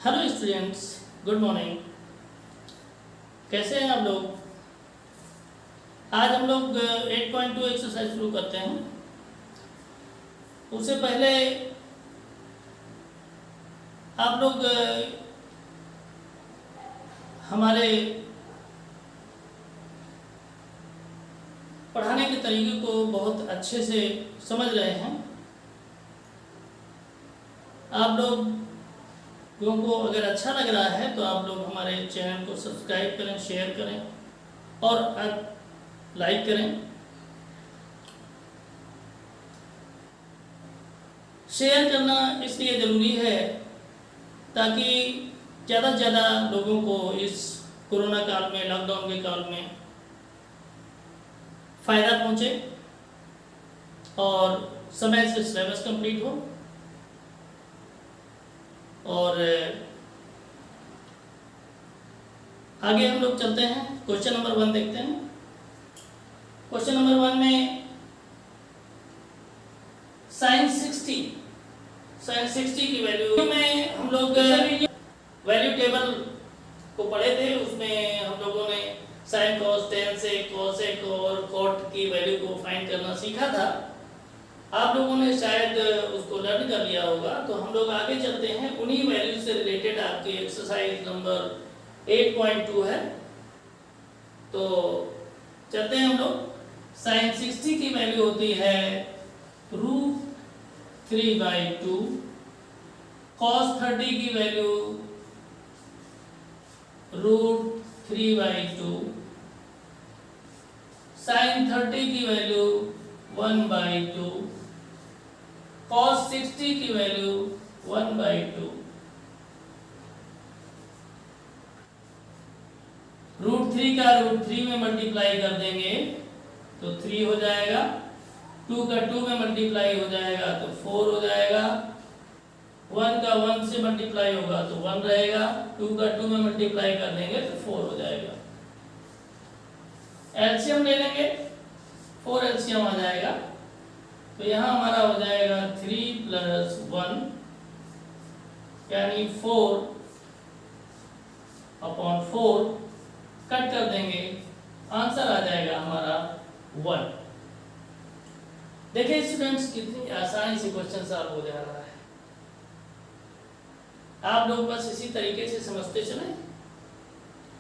Hello students, good morning. कैसे हैं आप लोग? आज हम लोग 8.2 एक्सरसाइज शुरू करते हैं। उससे पहले आप लोग हमारे पढ़ाने के तरीके को बहुत अच्छे से समझ रहे हैं। आप लोगों को अगर अच्छा लग रहा है तो आप लोग हमारे चैनल को सब्सक्राइब करें, शेयर करें और लाइक करें। शेयर करना इसलिए ज़रूरी है ताकि ज़्यादा से ज़्यादा लोगों को इस कोरोना काल में, लॉकडाउन के काल में फ़ायदा पहुँचे और समय से सिलेबस कंप्लीट हो। और आगे हम लोग चलते हैं, क्वेश्चन नंबर 1 देखते हैं। क्वेश्चन नंबर 1 में साइन 60 की वैल्यू में हम लोग वैल्यू टेबल को पढ़े थे। उसमें हम लोगों ने साइन कॉस, टेन से कोसेक और कॉट की वैल्यू को फाइंड करना सीखा था। आप लोगों ने शायद उसको लर्न कर लिया होगा। तो हम लोग आगे चलते हैं, उन्हीं वैल्यू से रिलेटेड आपकी एक्सरसाइज नंबर 8.2 है। तो चलते हैं हम लोग। साइन 60 की वैल्यू होती है √3/2। कॉस 30 की वैल्यू √3/2। साइन 30 की वैल्यू 1/2। cos 60 की वैल्यू 1/2। √3 का √3 में मल्टीप्लाई कर देंगे तो 3 हो जाएगा। 2 का 2 में मल्टीप्लाई हो जाएगा तो 4 हो जाएगा। 1 का 1 से मल्टीप्लाई होगा तो 1 रहेगा। 2 का 2 में मल्टीप्लाई कर देंगे तो 4 हो जाएगा। एलसीएम ले लेंगे, 4 एलसीएम आ जाएगा। तो यहाँ हमारा हो जाएगा 3 + 1 यानी 4/4। कट कर देंगे, आंसर आ जाएगा हमारा 1। देखिए स्टूडेंट्स, कितनी आसानी से क्वेश्चन सॉल्व हो जा रहा है। आप लोग बस इसी तरीके से समझते चलें।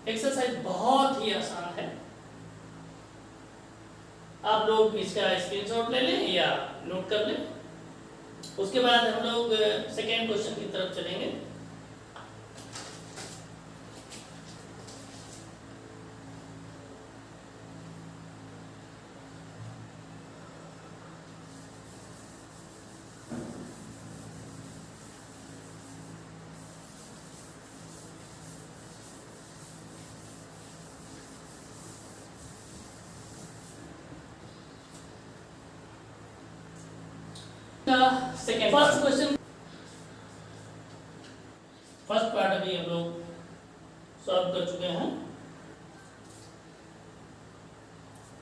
एक्सरसाइज बहुत ही आसान है। आप लोग इसका स्क्रीनशॉट ले लें या नोट कर लें। उसके बाद हम लोग सेकेंड क्वेश्चन की तरफ चलेंगे। फर्स्ट क्वेश्चन, फर्स्ट पार्ट अभी हम लोग सॉल्व कर चुके हैं।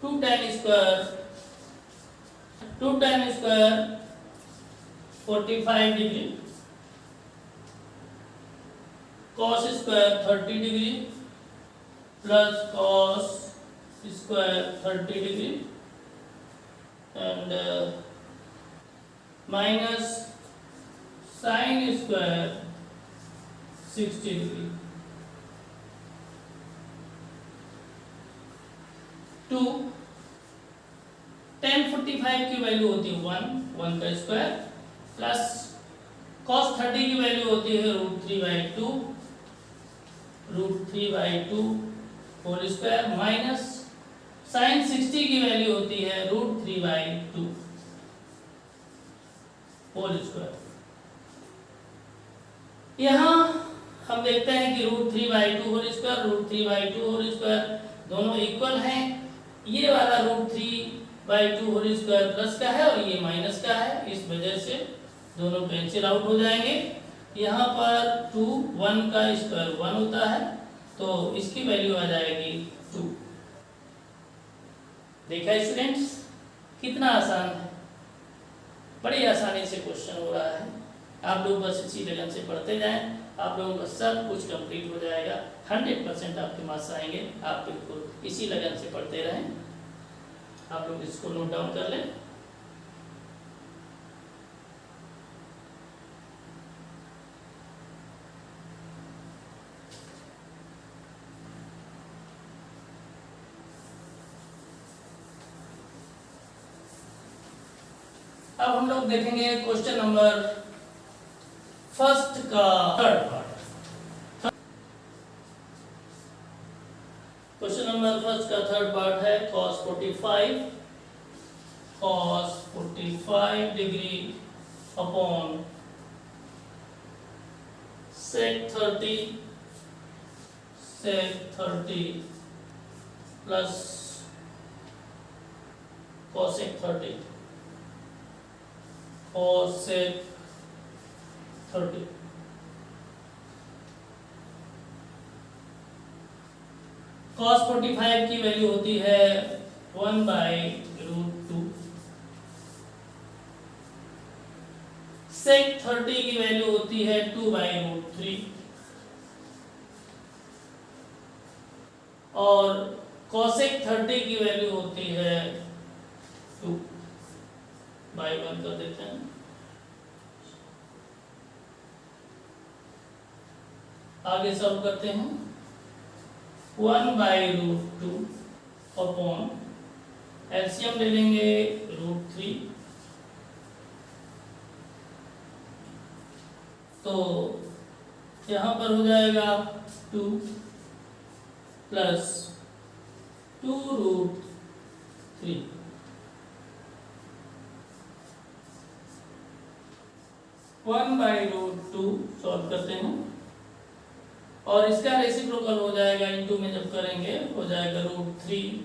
2 tan square 45 degree, cos square 30 degree plus cos square 30 degree and minus sine square 60 degree. 2 tan 45 की वैल्यू होती है 1 का स्क्वायर प्लस cos 30 की वैल्यू होती है √3/2 होल स्क्वायर माइनस साइन 60 की वैल्यू होती है √3/2 होल स्क्वायर। यहाँ हम देखते हैं कि √3/2 होल स्क्वायर दोनों इक्वल हैं। ये वाला √3/2 होल स्क्वायर प्लस का है और ये माइनस का है, इस वजह से दोनों कैंसिल आउट हो जाएंगे। यहाँ पर 2 1 का स्क्वायर 1 होता है तो इसकी वैल्यू आ जाएगी 2। देखा स्टूडेंट्स, कितना आसान है, बड़ी आसानी से क्वेश्चन हो रहा है। आप लोग बस इसी लगन से पढ़ते जाएं, आप लोगों का सब कुछ कंप्लीट हो जाएगा, 100% आपके मार्क्स आएंगे। आप बिल्कुल इसी लगन से पढ़ते रहें। आप लोग इसको नोट डाउन कर लें। अब हम लोग देखेंगे क्वेश्चन नंबर फर्स्ट का third part. Question number first का थर्ड पार्ट है cos 45 degree upon sec 30 plus cosec 30 और sec 30। cos 45 की वैल्यू होती है 1/√2। sec 30 की वैल्यू होती है 2/√3 और cosec 30 की वैल्यू होती है 2/1 कर देते हैं। आगे सॉल्व करते हैं। 1/√2 अपॉन एलसीएम ले लेंगे √3, तो यहाँ पर हो जाएगा 2 plus 2√3। One by root two solve करते हैं और इसका रेसिप्रोकल हो जाएगा, इनटू में जब करेंगे हो जाएगा √3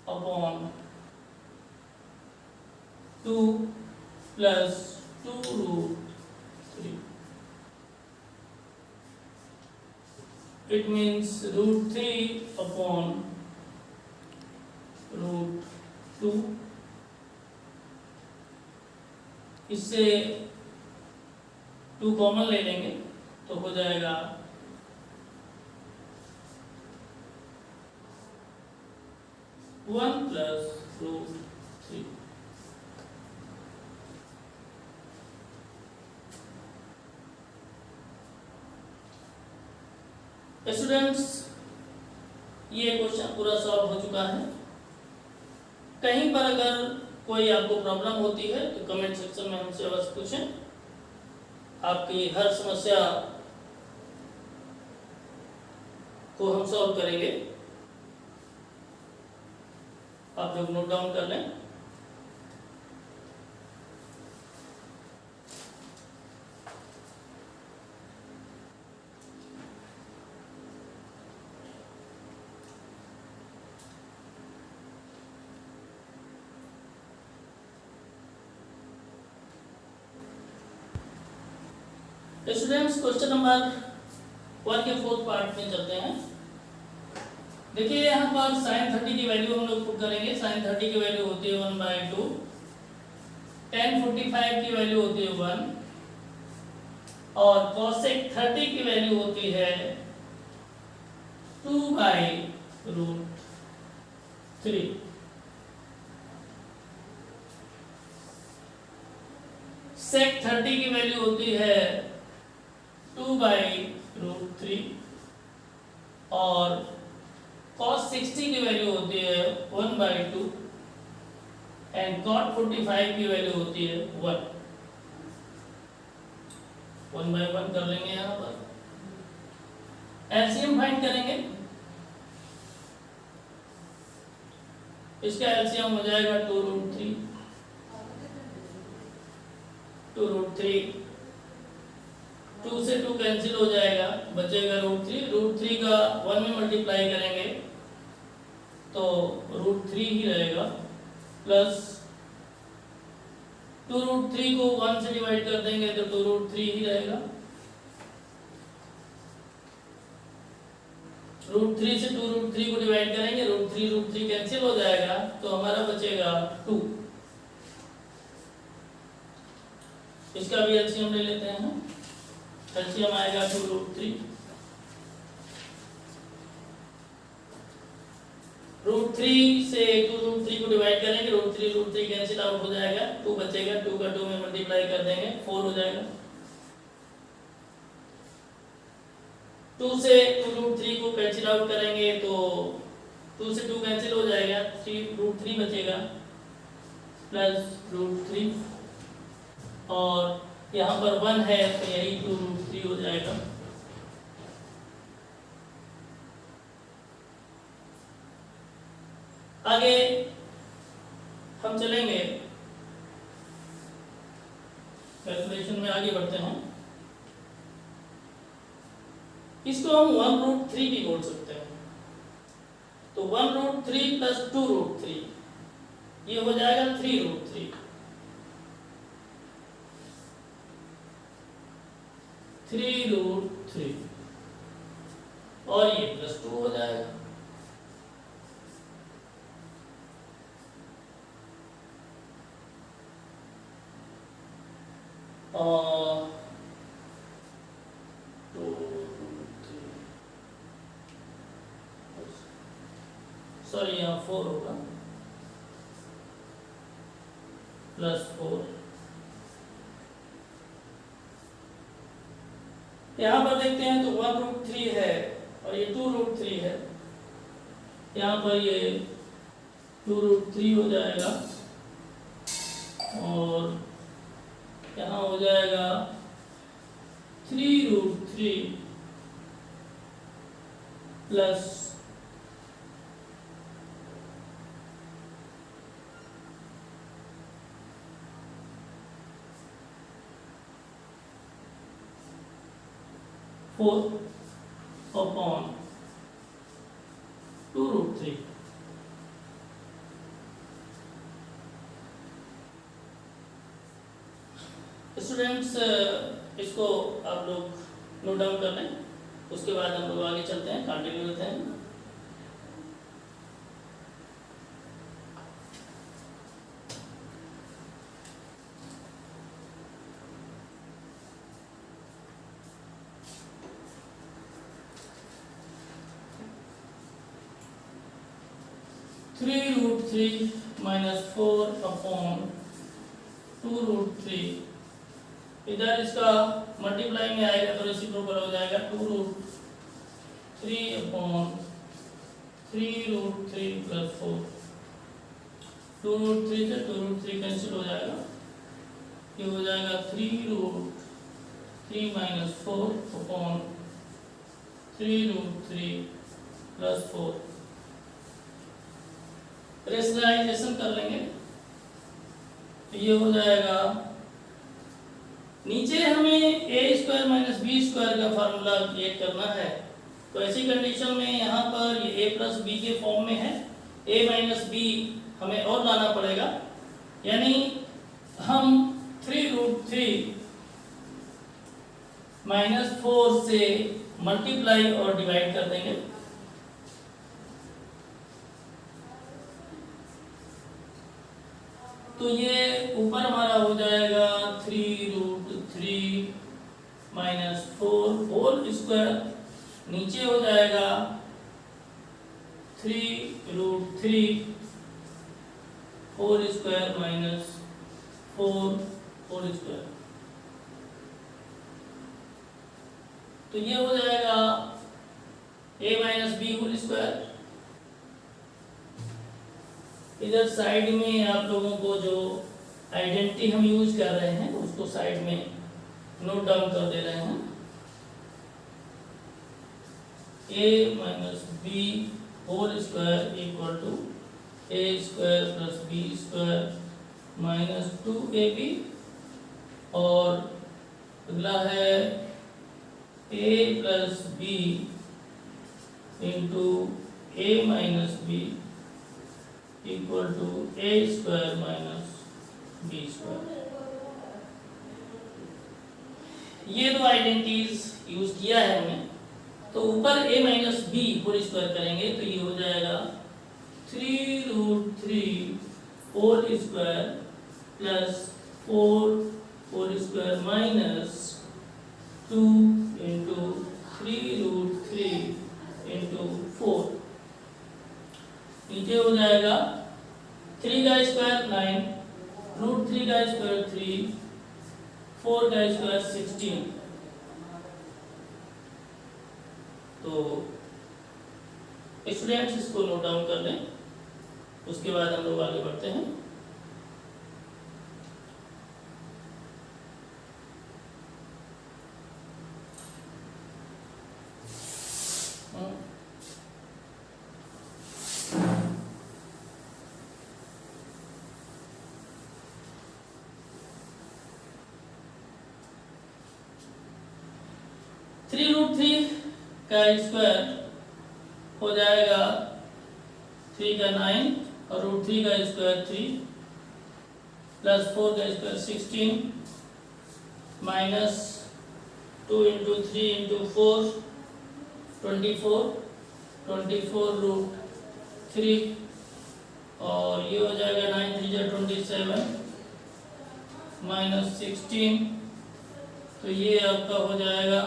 upon 2 plus 2√3। It means √3 upon √2। इससे 2 कॉमन ले लेंगे तो हो जाएगा 1 प्लस √3। स्टूडेंट्स, ये क्वेश्चन पूरा सॉल्व हो चुका है। कहीं पर अगर कोई आपको प्रॉब्लम होती है तो कमेंट सेक्शन में हमसे अवश्य पूछें। आपकी हर समस्या को हम सॉल्व करेंगे। आप लोग नोट डाउन कर लें। स्टूडेंट्स, क्वेश्चन नंबर 1 के 4th पार्ट में चलते हैं। देखिए यहाँ पर sin 30 की वैल्यू हम लोग पुट करेंगे। sin 30 की वैल्यू होती है 1/2, tan 45 की वैल्यू होती है 1 और cosec 30 की वैल्यू होती है 2/√3। sec 30 की वैल्यू होती है 2/√3 और cos 60 की वैल्यू होती है 1/2 एंड cot 45 की वैल्यू होती है 1। 1/1 कर लेंगे। यहाँ पर एलसीएम फाइंड करेंगे। इसका एलसीएम हो जाएगा 2√3। 2 से 2 कैंसिल हो जाएगा, बचेगा √3। √3 का 1 में मल्टीप्लाई करेंगे तो √3 ही रहेगा, प्लस 2√3 को 1 से डिवाइड कर देंगे तो 2√3 ही रहेगा। √3 से 2√3 को डिवाइड करेंगे, √3 कैंसिल हो जाएगा तो हमारा बचेगा 2। इसका भी एलसीएम ले लेते हैं। एलसीएम आएगा 2√3। √3 से 2√3 को डिवाइड करेंगे, √3 कैंसिल आउट हो जाएगा, 2 बचेगा, 2 का 2 में मल्टीप्लाई कर देंगे, 4 हो जाएगा। 2 से 2√3 को कैंसिल आउट करेंगे तो 2 से 2 कैंसिल हो जाएगा, 3√3 बचेगा प्लस √3, और यहाँ पर 1 है तो यही 2√3 हो जाएगा। आगे हम चलेंगे, कैलकुलेशन में आगे बढ़ते हैं। इसको हम 1√3 भी बोल सकते हैं। तो 1√3 प्लस 2√3 ये हो जाएगा 3√3। 3√3 और ये प्लस 2 हो जाएगा। और 2√3 सॉरी यहाँ 4 होगा प्लस 4। यहाँ पर देखते हैं तो 1√3 है और ये 2√3 है, यहाँ पर ये 2√3 हो जाएगा और यहाँ हो जाएगा 3√3 प्लस 4 अपॉन 2√3। स्टूडेंट्स इसको आप लोग नोट डाउन कर लें, उसके बाद हम लोग आगे चलते हैं, कंटिन्यू करते हैं। (3√3 - 4 अपॉन 2√3) इधर इसका मल्टीप्लाई में आएगा तो रेसिप्रोकल हो जाएगा, 2√3 अपॉन 3√3 प्लस 4। 2√3 से 2√3 कैंसिल हो जाएगा, ये हो जाएगा 3√3 - 4 अपॉन 3√3 प्लस 4। रेशनलाइजेशन कर लेंगे तो ये हो जाएगा, नीचे हमें a² - b² का फार्मूला क्रिएट करना है। तो ऐसी कंडीशन में यहाँ पर ये a + b के फॉर्म में है, a - b हमें और लाना पड़ेगा, यानी हम 3√3 - 4 से मल्टीप्लाई और डिवाइड कर देंगे। तो ये ऊपर हमारा हो जाएगा 3√3 - 4 होल स्क्वायर, नीचे हो जाएगा 3√3 whole square minus 4 whole square. तो ये हो जाएगा a - b होल स्क्वायर। इधर साइड में आप लोगों को जो आइडेंटिटी हम यूज कर रहे हैं उसको साइड में नोट डाउन कर दे रहे हैं। a - b whole square equal to a² + b² - 2ab, और अगला है a + b into a - b equal to a² - b²। ये दो आइडेंटिटीज यूज किया है हमने। तो ऊपर a - b होल स्क्वायर करेंगे तो ये हो जाएगा 3√3 whole square plus 4 whole square minus 2 into 3√3 into 4, नीचे हो जाएगा 3 का स्क्वायर 9, √3 का स्क्वायर 3, 4 का स्क्वायर 16। तो स्टूडेंट्स इसको नोट डाउन कर लें, उसके बाद हम लोग आगे बढ़ते हैं। √3 का स्क्वायर हो जाएगा 3 का 9 और √3 का स्क्वायर 3 प्लस 4 का स्क्वायर 16 माइनस 2 इंटू 3 इंटू 4 24 और ये हो जाएगा 9 3 जा 27 माइनस 16, तो ये आपका हो जाएगा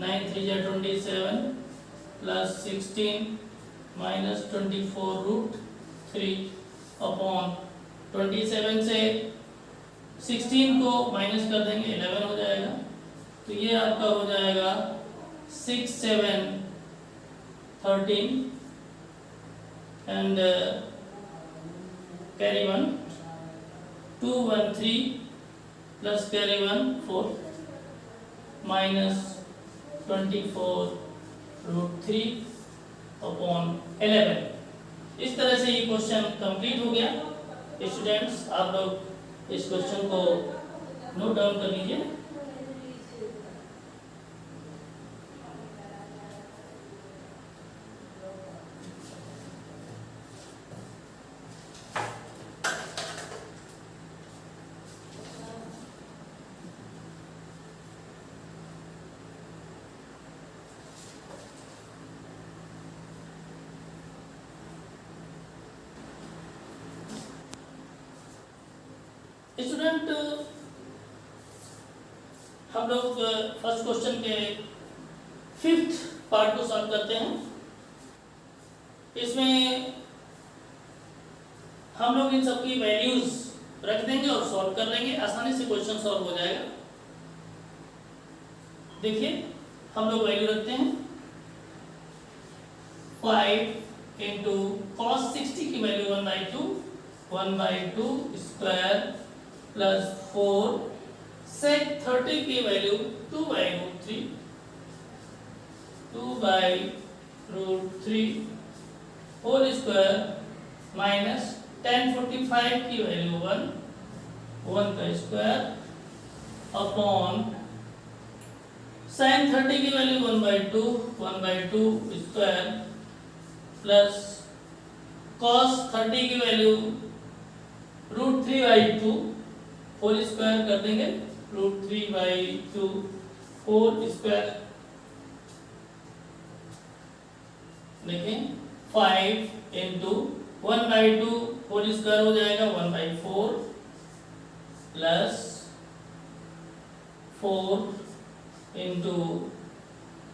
9 3 जा 27 प्लस 16 माइनस 24√3 अपॉन 27 से 16 को माइनस कर देंगे 11 हो जाएगा, तो ये आपका हो जाएगा 6 7 13 and carry 1 2 1 3 plus carry 1 4 minus 24√3 upon 11। इस तरह से ये क्वेश्चन कंप्लीट हो गया। स्टूडेंट्स आप लोग इस क्वेश्चन को नोट डाउन कर लीजिए। स्टूडेंट हम लोग फर्स्ट क्वेश्चन के 5th पार्ट को सॉल्व करते हैं। इसमें हम लोग इन सब की वैल्यूज रख देंगे और सॉल्व कर लेंगे, आसानी से क्वेश्चन सॉल्व हो जाएगा। देखिए हम लोग वैल्यू रखते हैं 5 इंटू cos 60 की वैल्यू 1/2 स्क्वायर प्लस 4 sec 30 की value 2/√3 whole square minus tan 45 की वैल्यू 1 का स्क्वायर अपॉन sin 30 की वैल्यू 1/2 स्क्वायर प्लस cos 30 की वैल्यू √3/2 होल स्क्वायर कर देंगे, √3/2 होल स्क्वायर। देखें 5 इंटू 1/2 होल स्क्वायर हो जाएगा 1/4 प्लस 4 इंटू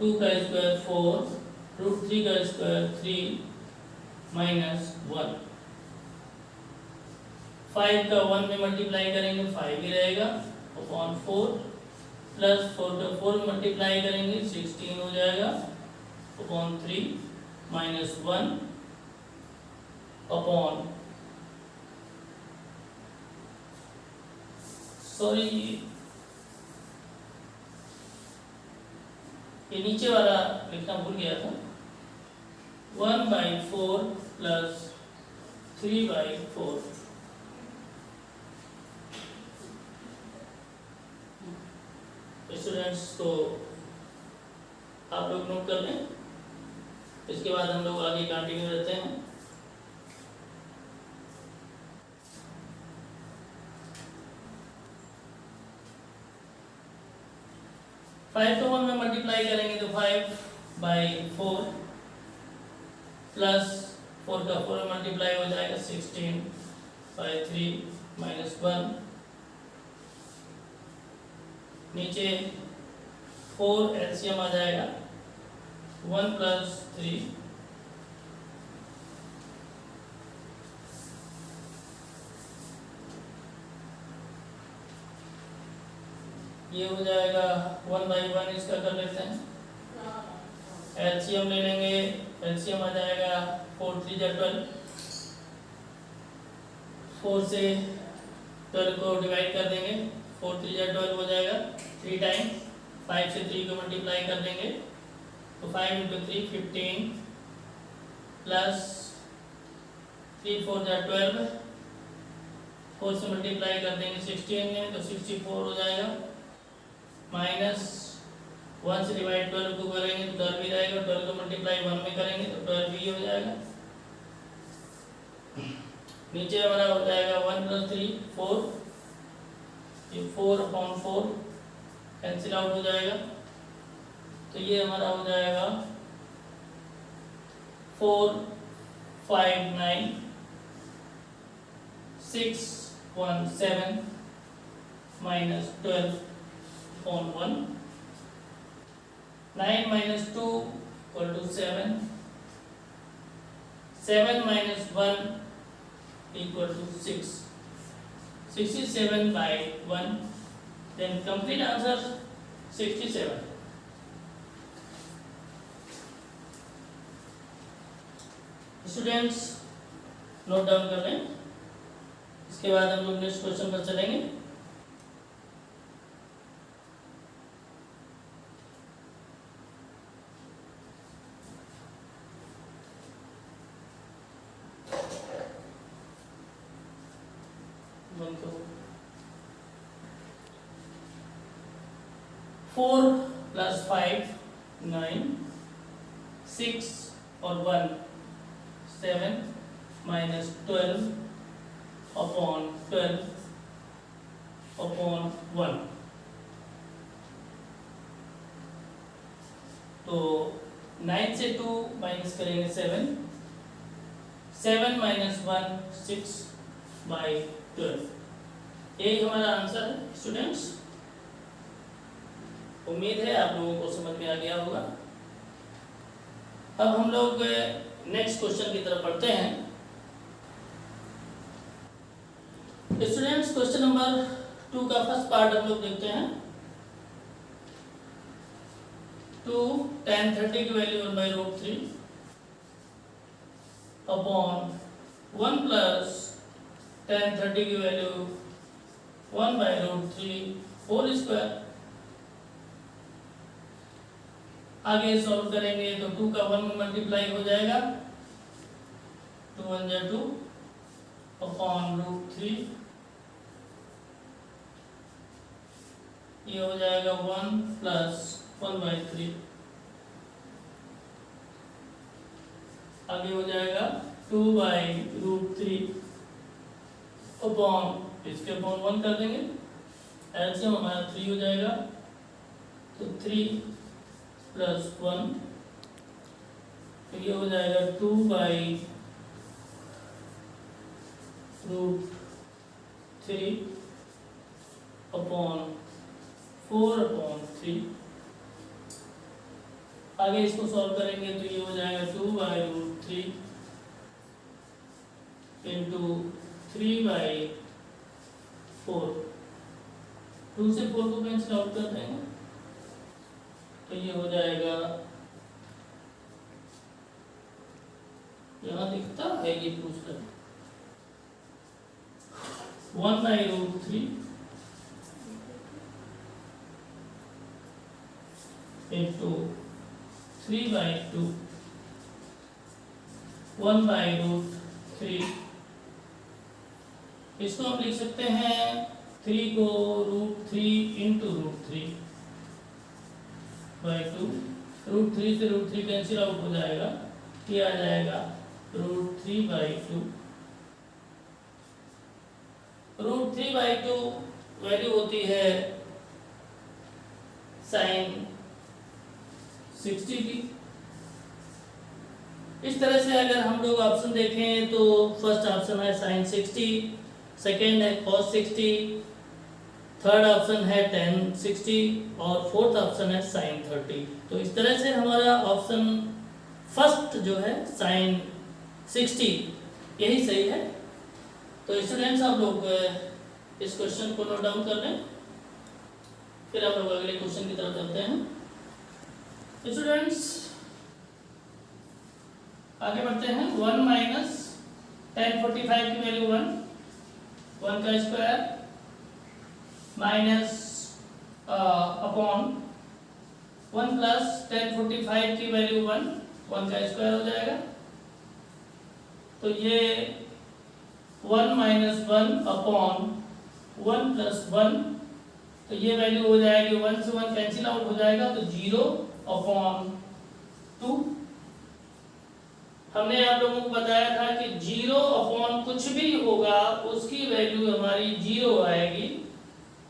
2 का स्क्वायर 4 √3 का स्क्वायर 3 माइनस 1। 5 का 1 में मल्टीप्लाई करेंगे 5 ही रहेगा अपॉन 4 प्लस 4 का 4 में मल्टीप्लाई करेंगे 16 हो जाएगा अपॉन 3 माइनस 1 अपॉन सॉरी ये नीचे वाला लिखना भूल गया था 1/4 प्लस 3/4। स्टूडेंट्स को आप लोग नोट कर लें, इसके बाद हम लोग आगे कंटिन्यू रहते हैं। फाइव को 1 में मल्टीप्लाई करेंगे तो 5/4 प्लस 4 का 4 में मल्टीप्लाई हो जाएगा 16/3 माइनस 1 नीचे 4 एलसीएम आ जाएगा 1 + 3 ये हो जाएगा 1/1 इसका कर लेते हैं। एलसीएम ले लेंगे, एलसीएम आ जाएगा 4 × 3 = 12। 4 से 12 को डिवाइड कर देंगे, 4 × 3 = 12 हो जाएगा। 3 टाइम 5 से 3 को मल्टीप्लाई कर देंगे तो 5 × 3 15 प्लस 3 × 4 = 12। 4 से मल्टीप्लाई कर देंगे 16 में तो 64 हो जाएगा। माइनस 1 से डिवाइड 12 को करेंगे तो 12 ही रहेगा। 12 को मल्टीप्लाई 1 में करेंगे तो 12 ही हो जाएगा। नीचे हमारा हो जाएगा 1 + 3 4, ये 4/4 कैंसिल आउट हो जाएगा तो ये हमारा हो जाएगा 4 5 9 6 1 7 -12/1। 9 - 2 = 7, 7 - 1 = 6, 67/1। then complete answer 67। Students note down कर लें, इसके बाद हम लोग नेक्स्ट क्वेश्चन पर चलेंगे। फोर + 5 9, 6 और 1 7 -12/12/1। तो 9 से 2 माइनस करेंगे 7, 7 - 1 6/12। यही हमारा आंसर है स्टूडेंट्स। उम्मीद है आप लोगों को समझ में आ गया होगा। अब हम लोग नेक्स्ट क्वेश्चन की तरफ बढ़ते हैं। स्टूडेंट्स क्वेश्चन नंबर 2 का फर्स्ट पार्ट हम लोग देखते हैं। 2 tan 30 की वैल्यू 1/√3 अपॉन 1 + tan 30 की वैल्यू 1/√3 होल स्क्वायर। आगे सॉल्व करेंगे तो 2 का 1 में मल्टीप्लाई हो जाएगा, 2 × 1 = 2 अपॉन √3, ये हो जाएगा 1 + 1/3। आगे हो जाएगा 2/√3 अपॉन इसके अपॉन 1 कर देंगे, एलसीएम हमारा 3 हो जाएगा तो 3 + 1 तो ये हो जाएगा 2/√3 अपॉन 4/3। आगे इसको सॉल्व करेंगे तो ये हो जाएगा 2/√3 × 3/4। 2 से 4 को कैंसिल आउट कर देंगे तो ये हो जाएगा, यहाँ दिखता है ये पूछ कर 1/√3 × 3/2 1/√3। इसको हम लिख सकते हैं 3 को √3 × √3/2। √3 से √3 कैंसिल आउट हो जाएगा, ये आ जाएगा √3/2। √3/2 वैल्यू होती है sin 60 की। इस तरह से अगर हम लोग ऑप्शन देखें तो फर्स्ट ऑप्शन है sin 60, सेकेंड है cos 60, थर्ड ऑप्शन है tan 60 और फोर्थ ऑप्शन है sin 30। तो इस तरह से हमारा ऑप्शन फर्स्ट जो है sin 60 यही सही है। तो स्टूडेंट्स आप लोग इस क्वेश्चन को नोट डाउन कर लें, फिर हम लोग अगले क्वेश्चन की तरफ चलते हैं। स्टूडेंट्स आगे बढ़ते हैं। 1 माइनस tan 45 की वैल्यू 1 का square minus upon 1 plus tan 45 की वैल्यू 1 का स्क्वायर हो जाएगा। तो ये 1 माइनस 1 अपॉन 1 प्लस 1, तो ये वैल्यू हो जाएगी 1 से 1 कैंसिल आउट हो जाएगा, तो 0 अपॉन 2। हमने आप लोगों को बताया था कि 0 अपॉन कुछ भी होगा उसकी वैल्यू हमारी 0 आएगी,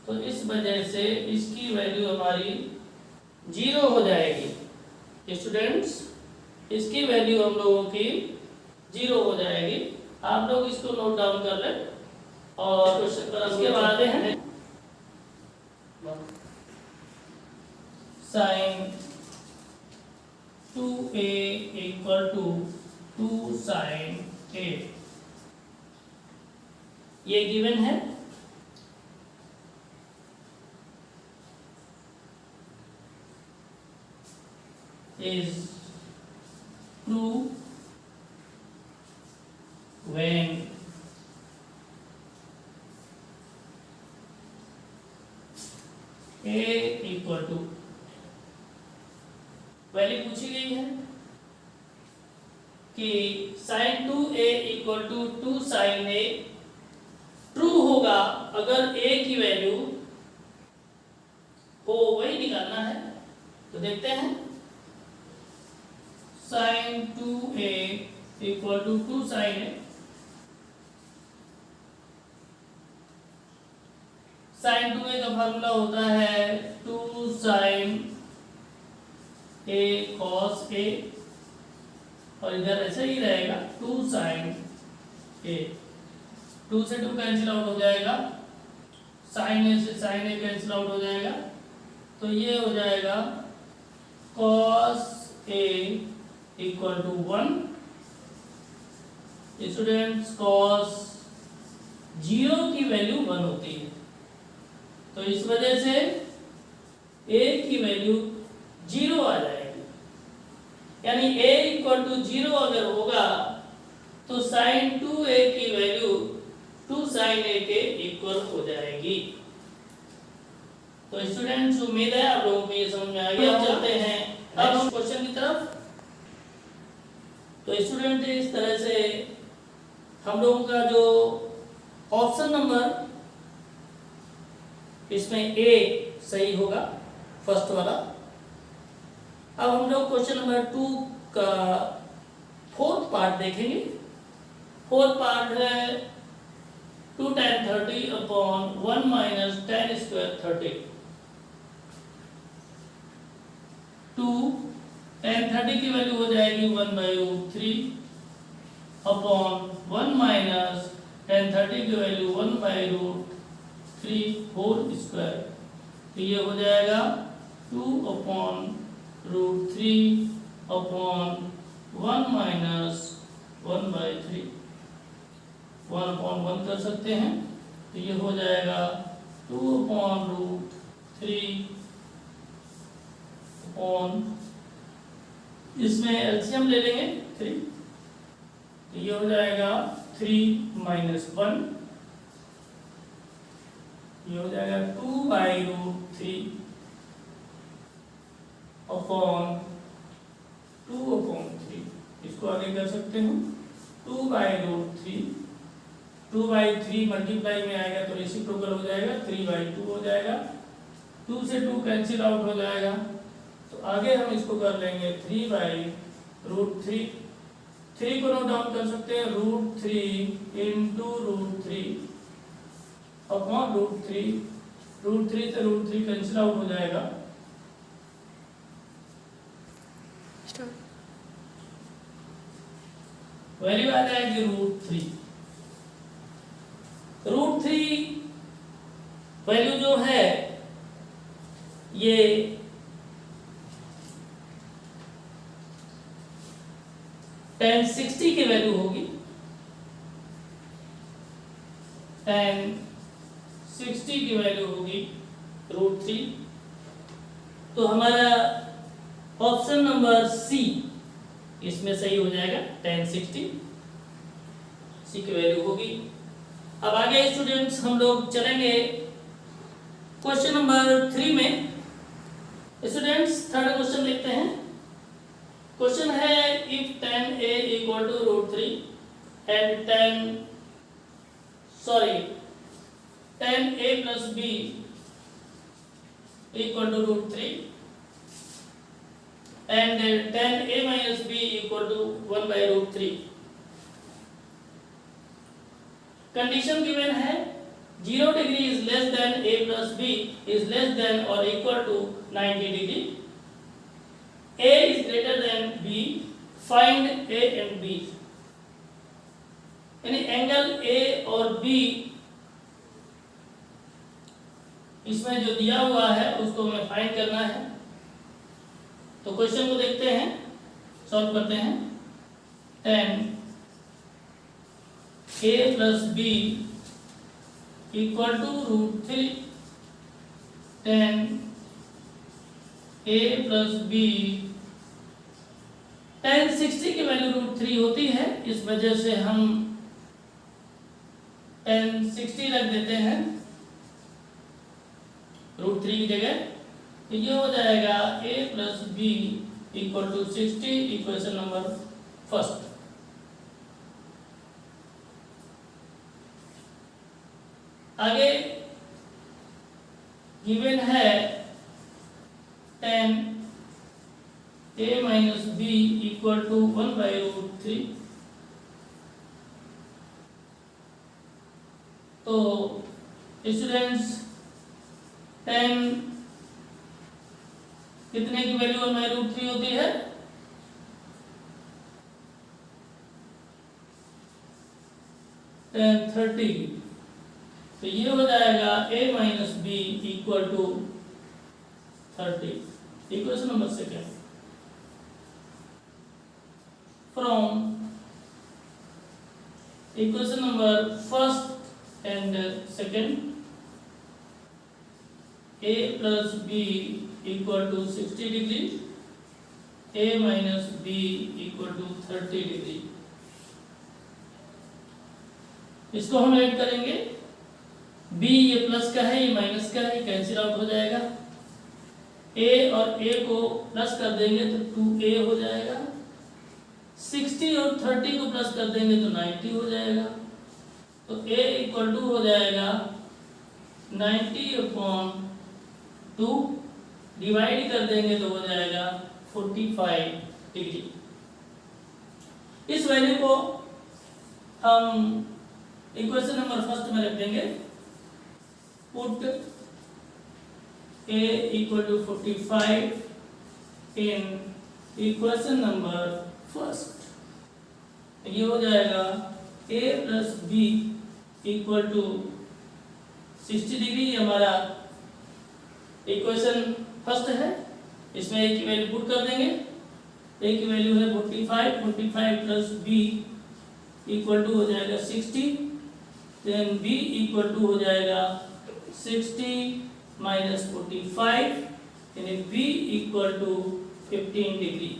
तो इस वजह से इसकी वैल्यू हमारी 0 हो जाएगी। स्टूडेंट्स इसकी वैल्यू हम लोगों की 0 हो जाएगी। आप लोग इसको नोट डाउन कर लें और क्वेश्चन पर उसके बाद हैं sin 2a equal to 2 sin a, ये गिवन है। is true when a equal to, value पूछी गई है कि sin 2a equal to 2 sin a true होगा अगर a की वैल्यू हो, वही निकालना है। तो देखते हैं sin 2a equal to 2 sin a। sin 2a का फार्मूला होता है 2 sin a cos a, और इधर ऐसे ही रहेगा 2 sin a। 2 से 2 कैंसिल आउट हो जाएगा, sin a से sin a कैंसिल आउट हो जाएगा, तो ये हो जाएगा cos a equal to 1। Students cos 0 की वैल्यू 1 होती है, तो इस वजह से a की वैल्यू 0 आ जाएगी, यानी a इक्वल टू 0 अगर होगा तो sin 2a की वैल्यू 2 sin a के इक्वल हो जाएगी। तो स्टूडेंट्स उम्मीद है आप लोगों को ये समझ में आ गया। चलते हैं अब हम क्वेश्चन की तरफ। तो स्टूडेंट इस तरह से हम लोगों का जो ऑप्शन नंबर इसमें ए सही होगा, फर्स्ट वाला। अब हम लोग क्वेश्चन नंबर 2 का फोर्थ पार्ट देखेंगे। फोर्थ पार्ट है 2 tan 30 upon 1 minus tan square 30। 2 tan 30 की वैल्यू हो जाएगी 1/3 अपॉन 1 माइनस tan 30 की वैल्यू 1/3 होल स्क्वायर, तो ये हो जाएगा 2 अपॉन √3 अपॉन 1 माइनस 1/3, 1 अपॉन 1 कर सकते हैं, तो ये हो जाएगा 2 अपॉन √3 अपॉन, इसमें एलसीएम ले लेंगे 3, तो ये हो जाएगा 3 माइनस 1, ये हो जाएगा 2/√3 अपॉन 2/3। इसको आगे कर सकते हैं 2/√3, 2/3 मल्टीप्लाई में आएगा तो रेसिप्रोकल हो जाएगा, 3/2 हो जाएगा, 2 से 2 कैंसिल आउट हो जाएगा, तो आगे हम इसको कर लेंगे 3/√3। 3 को नोट डाउन कर सकते हैं √3 इंटू √3 अपॉन √3, √3 से √3 कैंसिल आउट हो जाएगा, वैल्यू आ जाएगी √3। √3 वैल्यू जो है ये tan 60 की वैल्यू होगी, tan 60 की वैल्यू होगी √3। तो हमारा ऑप्शन नंबर सी इसमें सही हो जाएगा, tan 60 सी की वैल्यू होगी। अब आगे स्टूडेंट्स हम लोग चलेंगे क्वेश्चन नंबर 3 में। स्टूडेंट्स थर्ड क्वेश्चन देखते हैं। क्वेश्चन है if tan a equal to √3 and tan a plus b equal to √3 and tan a minus b equal to 1/√3। Condition given है 0 degree is less than a plus b is less than और equal to 90 degree. a is greater than b, find a and b। यानी angle a और b इसमें जो दिया हुआ है उसको हमें फाइंड करना है। तो क्वेश्चन को देखते हैं, सॉल्व करते हैं। tan a plus b equal to √3 tan a plus b tan 60 की वैल्यू √3 होती है, इस वजह से हम tan 60 रख देते हैं √3 की जगह। तो ये हो जाएगा a plus b equal to 60, equation number first. आगे गिवन है tan a minus b equal to 1/√3। तो स्टूडेंट्स tan कितने की वैल्यू 1/√3 होती है? tan 30 की। तो ये हो जाएगा a minus b equal to 30, equation number second. From equation number first and second, a plus b equal to 60 degree, a minus b equal to 30 degree. इसको हम ऐड करेंगे, b ये प्लस का है, ये माइनस का है, कैंसिल आउट हो जाएगा। a और a को प्लस कर देंगे तो 2a हो जाएगा। 60 और 30 को प्लस कर देंगे तो 90 हो जाएगा। तो a इक्वल टू हो जाएगा 90/2, डिवाइड कर देंगे तो हो जाएगा 45 डिग्री। इस वैल्यू को हम इक्वेशन नंबर फर्स्ट में रख देंगे। Put a equal to 45 in equation number first. ये हो जाएगा a plus b equal to 60 degree, हमारा इक्वेशन फर्स्ट है। इसमें a की वैल्यू पुट कर देंगे। a की वैल्यू है 45 प्लस b इक्वल टू हो जाएगा 60, देन b इक्वल टू हो जाएगा 60 माइनस 45, यानी b इक्वल टू 15 डिग्री।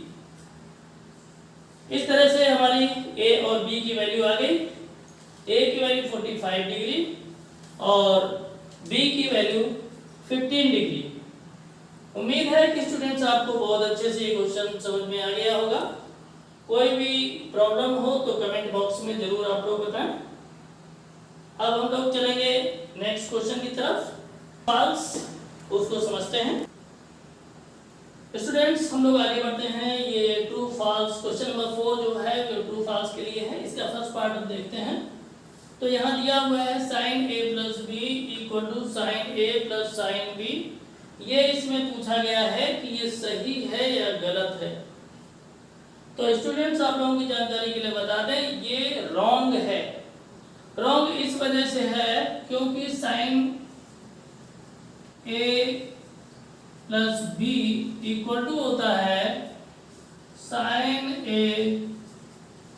इस तरह से हमारी a और b की वैल्यू आ गई। a की वैल्यू 45 डिग्री और b की वैल्यू 15 डिग्री। उम्मीद है कि स्टूडेंट्स आपको बहुत अच्छे से ये क्वेश्चन समझ में आ गया होगा। कोई भी प्रॉब्लम हो तो कमेंट बॉक्स में जरूर आप लोग बताएं। अब हम लोग चलेंगे नेक्स्ट क्वेश्चन की तरफ, फॉल्स, उसको समझते हैं। स्टूडेंट्स हम लोग आगे बढ़ते हैं। ये ट्रू फॉल्स क्वेश्चन नंबर 4 जो है जो ट्रू फॉल्स के लिए है, इसका फर्स्ट पार्ट हम देखते हैं। तो यहाँ दिया हुआ है sin a plus b equal to sin a plus sin b। ये इसमें पूछा गया है कि ये सही है या गलत है। तो स्टूडेंट्स आप लोगों की जानकारी के लिए बता दें, ये रॉन्ग है। रॉन्ग इस वजह से है क्योंकि sin A plus B equal to होता है sine A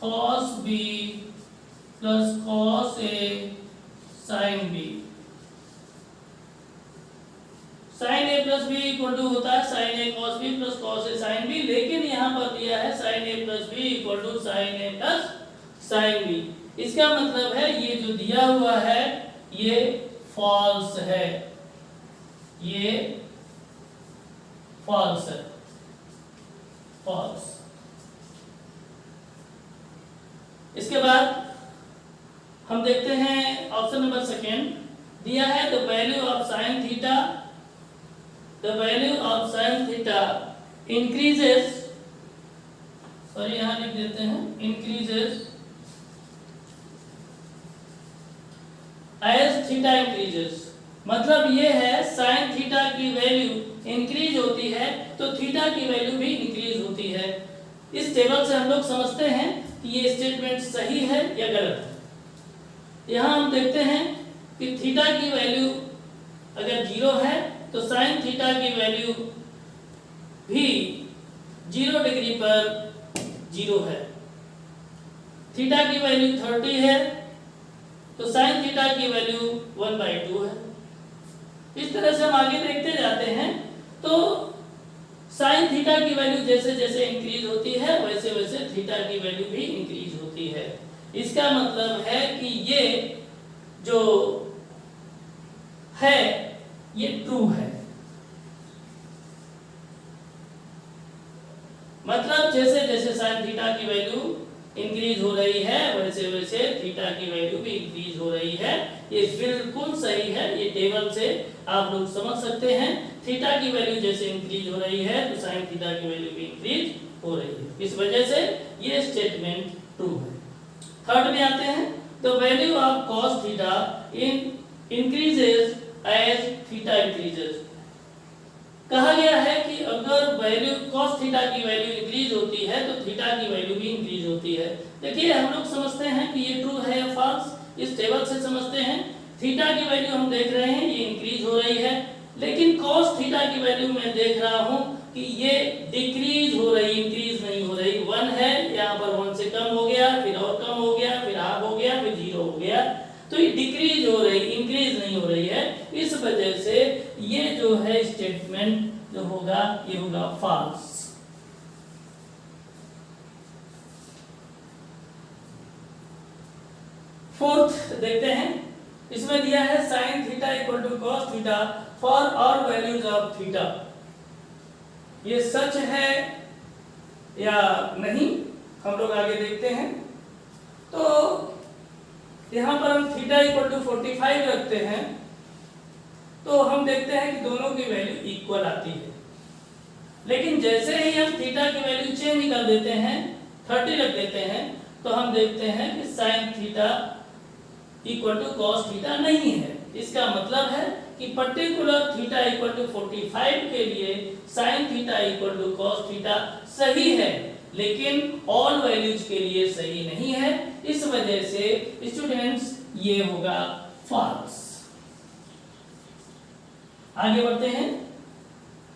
cos B plus cos A sine B. Sine A plus B equal to होता है sine A cos B plus cos A sine B, लेकिन यहाँ पर दिया है sine A plus B equal to sine A plus sine B. इसका मतलब है ये जो दिया हुआ है ये फॉल्स है, ये फॉल्स है, फॉल्स। इसके बाद हम देखते हैं ऑप्शन नंबर सेकेंड, दिया है the value of sine theta, the value of sine theta increases, sorry यहां लिख देते हैं इंक्रीजेस एज थीटा इंक्रीजेस। मतलब ये है साइन थीटा की वैल्यू इंक्रीज होती है तो थीटा की वैल्यू भी इंक्रीज होती है। इस टेबल से हम लोग समझते हैं कि ये स्टेटमेंट सही है या गलत है। यहाँ हम देखते हैं कि थीटा की वैल्यू अगर 0 है तो साइन थीटा की वैल्यू भी 0 डिग्री पर 0 है। थीटा की वैल्यू 30 है तो साइन थीटा की वैल्यू 1/2 है। इस तरह से हम आगे देखते जाते हैं तो साइन थीटा की वैल्यू जैसे जैसे इंक्रीज होती है वैसे वैसे थीटा की वैल्यू भी इंक्रीज होती है। इसका मतलब है कि ये जो है ये ट्रू है। मतलब जैसे जैसे साइन थीटा की वैल्यू इंक्रीज हो रही है वैसे वैसे थीटा की वैल्यू भी इंक्रीज हो रही है। ये बिल्कुल सही है, ये टेबल से आप लोग समझ सकते हैं। थीटा की वैल्यू जैसे इंक्रीज हो रही है तो साइन थीटा की वैल्यू भी इंक्रीज हो रही है। इस वजह से ये स्टेटमेंट ट्रू है। थर्ड में आते हैं, the value of cos theta increases as theta increases. कहा गया है कि अगर वैल्यू cos थीटा की वैल्यू इंक्रीज होती है तो थीटा की वैल्यू भी इंक्रीज होती है। देखिए हम लोग समझते हैं कि ये ट्रू है या फॉल्स, इस टेबल से समझते हैं। थीटा की वैल्यू हम देख रहे हैं ये इंक्रीज हो रही है, लेकिन cos थीटा की वैल्यू मैं देख रहा हूं कि ये डिक्रीज हो रही, इंक्रीज नहीं हो रही। 1 है, यहाँ पर 1 से कम हो गया, फिर और कम हो गया, फिर हाफ हो गया, फिर 0 हो गया, तो ये डिक्रीज हो रही, इंक्रीज नहीं हो रही है। इस वजह से ये जो है स्टेटमेंट जो होगा ये होगा फॉल्स। फोर्थ देखते हैं, इसमें दिया है sine theta equal to cos theta for all values of theta. ये सच है या नहीं हम लोग आगे देखते हैं। तो यहाँ पर हम थीटा इक्वल टू 45 रखते हैं तो हम देखते हैं कि दोनों की वैल्यू इक्वल आती है। लेकिन जैसे ही हम थीटा की वैल्यू चेंज कर देते हैं, 30 रख देते हैं, तो हम देखते हैं कि sine theta equal to cos theta नहीं है। इसका मतलब है कि पर्टिकुलर थीटा इक्वल टू 45 के लिए sine theta equal to cos theta सही है, लेकिन ऑल वैल्यूज के लिए सही नहीं है। इस वजह से स्टूडेंट्स ये होगा फॉल्स। आगे बढ़ते हैं,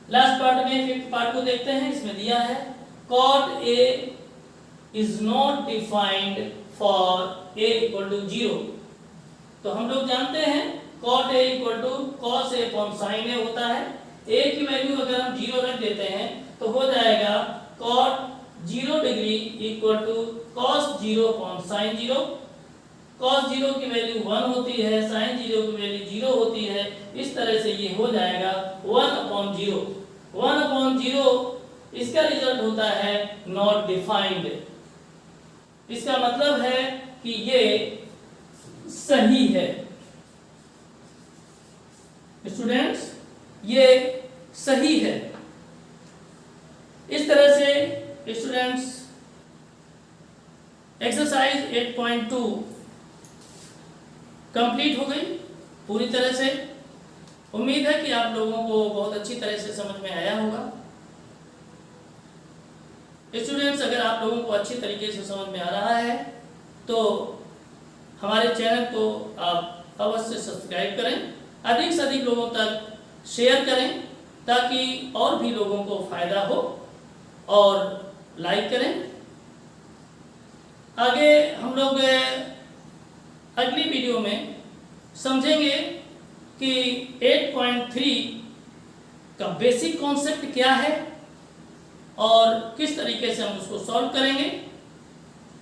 लास्ट पार्ट में, फिफ्थ पार्ट को देखते हैं। इसमें दिया है cot A is not defined for A equal to 0। तो हम लोग जानते हैं cot A equal to cos A upon sin A होता है। A की वैल्यू अगर हम 0 रख देते हैं तो हो जाएगा cot 0 degree equal to cos 0 upon sin 0। cos 0 की वैल्यू 1 होती है, sin 0 की वैल्यू 0 होती है। इस तरह से ये हो जाएगा 1 अपॉन 0। 1 अपॉन 0 इसका रिजल्ट होता है नॉट डिफाइंड। इसका मतलब है कि ये सही है। स्टूडेंट्स ये सही है। इस तरह से स्टूडेंट्स एक्सरसाइज 8.2 कंप्लीट हो गई पूरी तरह से। उम्मीद है कि आप लोगों को बहुत अच्छी तरह से समझ में आया होगा। स्टूडेंट्स अगर आप लोगों को अच्छी तरीके से समझ में आ रहा है तो हमारे चैनल को आप अवश्य सब्सक्राइब करें, अधिक से अधिक लोगों तक शेयर करें ताकि और भी लोगों को फ़ायदा हो, और लाइक करें। आगे हम लोग अगली वीडियो में समझेंगे कि 8.3 का बेसिक कॉन्सेप्ट क्या है और किस तरीके से हम उसको सॉल्व करेंगे।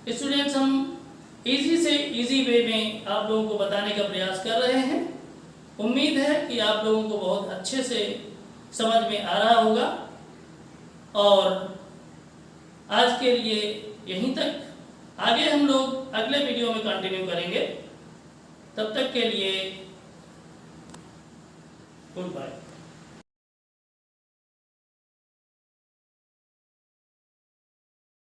स्टूडेंट्स, हम इजी से इजी वे में आप लोगों को बताने का प्रयास कर रहे हैं। उम्मीद है कि आप लोगों को बहुत अच्छे से समझ में आ रहा होगा, और आज के लिए यहीं तक। आगे हम लोग अगले वीडियो में कंटिन्यू करेंगे। तब तक के लिए गुड बाय।